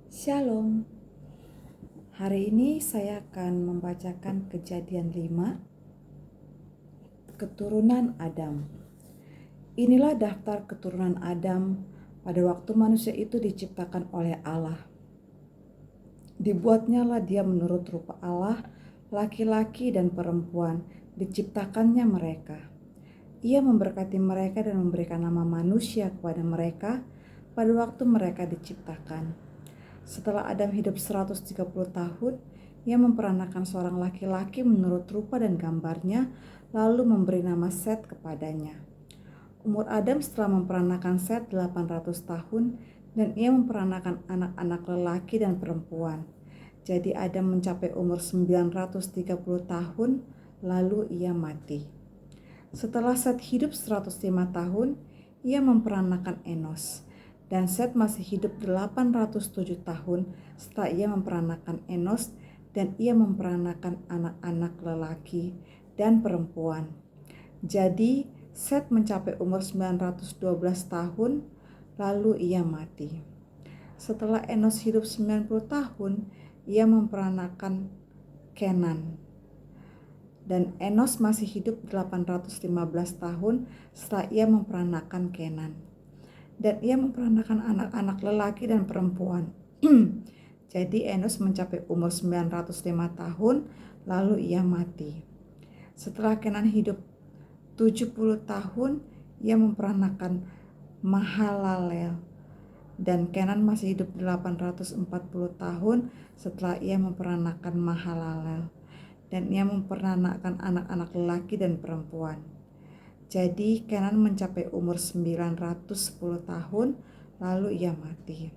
Shalom. Hari ini saya akan membacakan Kejadian 5, keturunan Adam. Inilah daftar keturunan Adam pada waktu manusia itu diciptakan oleh Allah. Dibuatnyalah dia menurut rupa Allah, laki-laki dan perempuan, diciptakannya mereka. Ia memberkati mereka dan memberikan nama manusia kepada mereka pada waktu mereka diciptakan. Setelah Adam hidup 130 tahun, ia memperanakan seorang laki-laki menurut rupa dan gambarnya, lalu memberi nama Set kepadanya. Umur Adam setelah memperanakan Set 800 tahun, dan ia memperanakan anak-anak lelaki dan perempuan. Jadi Adam mencapai umur 930 tahun, lalu ia mati. Setelah Set hidup 105 tahun, ia memperanakan Enos. Dan Set masih hidup 807 tahun setelah ia memperanakan Enos, dan ia memperanakan anak-anak lelaki dan perempuan. Jadi Set mencapai umur 912 tahun, lalu ia mati. Setelah Enos hidup 90 tahun, ia memperanakan Kenan. Dan Enos masih hidup 815 tahun setelah ia memperanakan Kenan. Dan ia memperanakan anak-anak lelaki dan perempuan. Jadi Enos mencapai umur 905 tahun, lalu ia mati. Setelah Kenan hidup 70 tahun, ia memperanakan Mahalalel. Dan Kenan masih hidup 840 tahun setelah ia memperanakan Mahalalel. Dan ia memperanakan anak-anak lelaki dan perempuan. Jadi Kenan mencapai umur 910 tahun, lalu ia mati.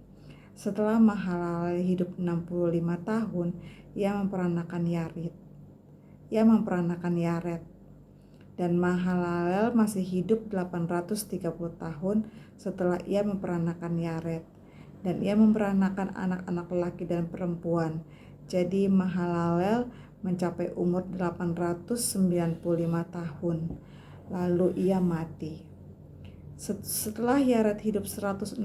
Setelah Mahalalel hidup 65 tahun, ia memperanakan Yaret. Dan Mahalalel masih hidup 830 tahun setelah ia memperanakan Yaret. Dan ia memperanakan anak-anak lelaki dan perempuan. Jadi Mahalalel mencapai umur 895 tahun. Lalu ia mati. Setelah Yared hidup 162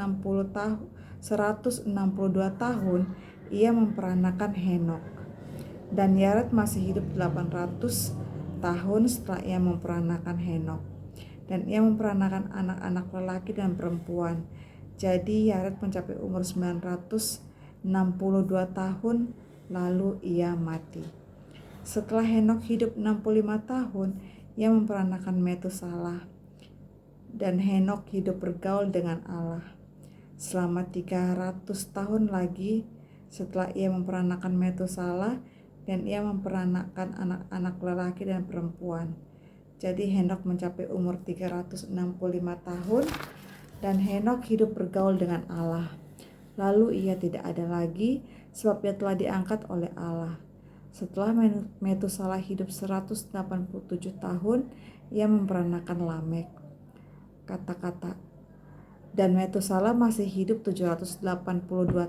tahun, ia memperanakan Henok. Dan Yared masih hidup 800 tahun setelah ia memperanakan Henok. Dan ia memperanakan anak-anak lelaki dan perempuan. Jadi Yared mencapai umur 962 tahun, lalu ia mati. Setelah Henok hidup 65 tahun, ia memperanakan Metusalah. Dan Henok hidup bergaul dengan Allah selama 300 tahun lagi setelah ia memperanakan Metusalah, dan ia memperanakan anak-anak lelaki dan perempuan. Jadi Henok mencapai umur 365 tahun, dan Henok hidup bergaul dengan Allah. Lalu ia tidak ada lagi sebab ia telah diangkat oleh Allah. Setelah Metusalah hidup 187 tahun, ia memperanakan Lamek. Kata-kata. Dan Metusalah masih hidup 782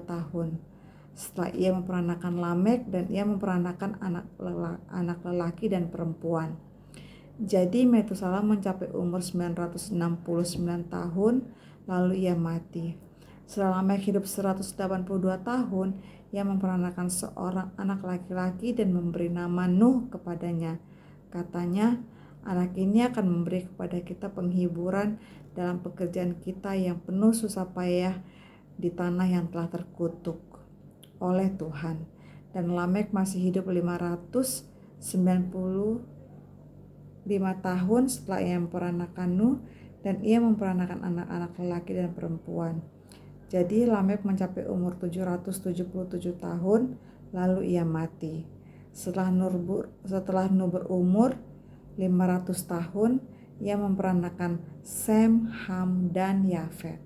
tahun setelah ia memperanakan Lamek, dan ia memperanakan anak lelaki dan perempuan. Jadi Metusalah mencapai umur 969 tahun, lalu ia mati. Setelah Lamek hidup 182 tahun, ia memperanakan seorang anak laki-laki dan memberi nama Nuh kepadanya. Katanya, anak ini akan memberi kepada kita penghiburan dalam pekerjaan kita yang penuh susah payah di tanah yang telah terkutuk oleh Tuhan. Dan Lamek masih hidup 595 tahun setelah ia memperanakan Nuh, dan ia memperanakan anak-anak lelaki dan perempuan. Jadi Lamek mencapai umur 777 tahun, lalu ia mati. Setelah Nuh berumur 500 tahun, ia memperanakan Sem, Ham, dan Yafet.